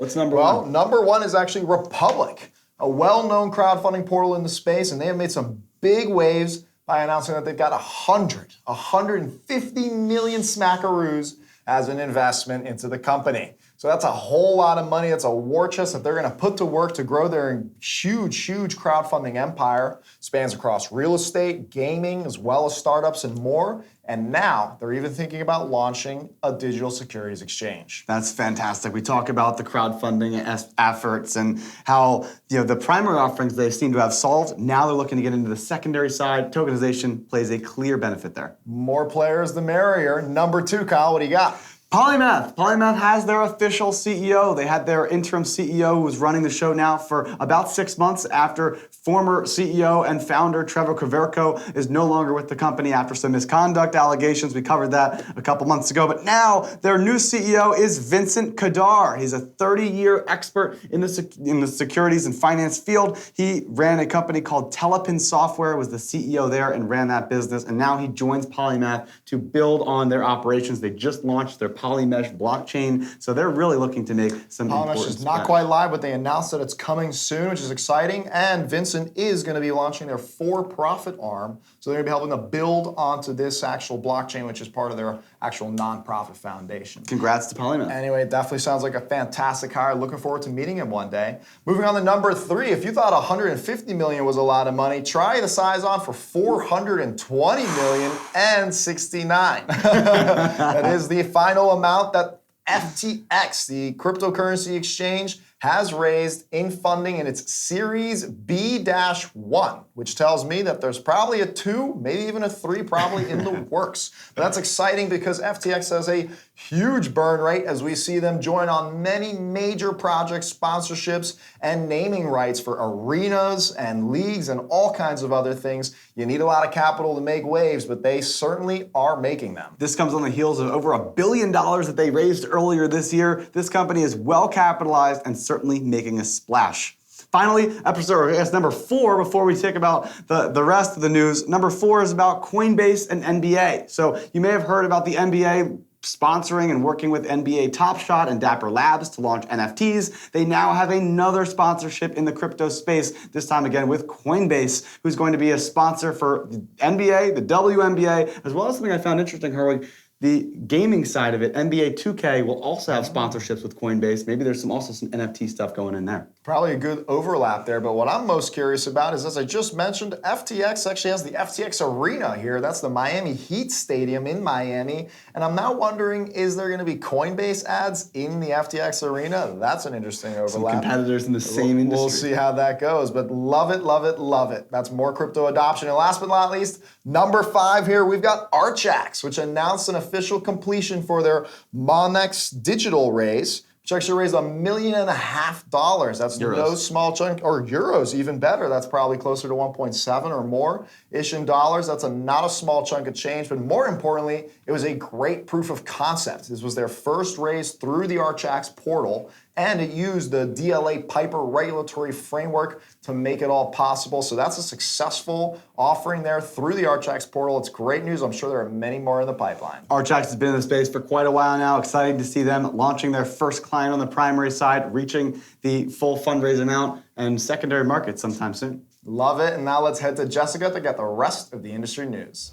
What's number Well, one? number one is actually Republic, a well-known crowdfunding portal in the space, and they have made some big waves by announcing that they've got 150 million smackaroos as an investment into the company. So that's a whole lot of money. That's a war chest that they're going to put to work to grow their huge crowdfunding empire. Spans across real estate, gaming, as well as startups and more. And now they're even thinking about launching a digital securities exchange. That's fantastic. We talk about the crowdfunding efforts and how the primary offerings they seem to have solved. Now they're looking to get into the secondary side. Tokenization plays a clear benefit there. More players, the merrier. Number two, Kyle, what do you got? Polymath. Polymath has their official CEO. They had their interim CEO who was running the show now for about 6 months after former CEO and founder Trevor Kverko is no longer with the company after some misconduct allegations. We covered that a couple months ago. But now their new CEO is Vincent Kadar. He's a 30-year expert in the securities and finance field. He ran a company called Telepin Software, was the CEO there and ran that business. And now he joins Polymath to build on their operations. They just launched their Polymesh blockchain, so they're really looking to make some Polymesh is not quite live, but they announced that it's coming soon, which is exciting. And Vincent is going to be launching their for-profit arm, so they're going to be helping to build onto this actual blockchain, which is part of their actual nonprofit foundation. Congrats to Polymath. Anyway, it definitely sounds like a fantastic hire. Looking forward to meeting him one day. Moving on to number three, if you thought 150 million was a lot of money, try the size on for 420 million and 69. That is the final amount that FTX, the cryptocurrency exchange, has raised in funding in its Series B-1, which tells me that there's probably a 2, maybe even a 3 probably in the works. But that's exciting because FTX has a huge burn rate as we see them join on many major projects, sponsorships, and naming rights for arenas and leagues and all kinds of other things. You need a lot of capital to make waves, but they certainly are making them. This comes on the heels of over $1 billion that they raised earlier this year. This company is well capitalized and certainly making a splash. Finally, episode number 4, before we talk about the rest of the news, number 4 is about Coinbase and NBA. So you may have heard about the NBA sponsoring and working with NBA Top Shot and Dapper Labs to launch NFTs. They now have another sponsorship in the crypto space, this time again with Coinbase, who's going to be a sponsor for the NBA, the WNBA, as well as something I found interesting, Herwig. The gaming side of it, NBA 2K, will also have sponsorships with Coinbase. Maybe there's also some NFT stuff going in there. Probably a good overlap there, but what I'm most curious about is, as I just mentioned, FTX actually has the FTX Arena here. That's the Miami Heat Stadium in Miami. And I'm now wondering, is there going to be Coinbase ads in the FTX Arena? That's an interesting overlap. Some competitors in the same industry. We'll see how that goes, but love it, love it, love it. That's more crypto adoption. And last but not least, number 5 here, we've got Archax, which announced an official completion for their Monex digital raise, which actually raised $1.5 million. That's Euros. No small chunk, or euros, even better. That's probably closer to 1.7 or more ish in dollars. That's not a small chunk of change, but more importantly, it was a great proof of concept. This was their first raise through the Archax portal, and it used the DLA Piper regulatory framework to make it all possible. So that's a successful offering there through the Archax portal. It's great news. I'm sure there are many more in the pipeline. Archax has been in the space for quite a while now. Exciting to see them launching their first client on the primary side, reaching the full fundraise amount and secondary market sometime soon. Love it. And now let's head to Jessica to get the rest of the industry news.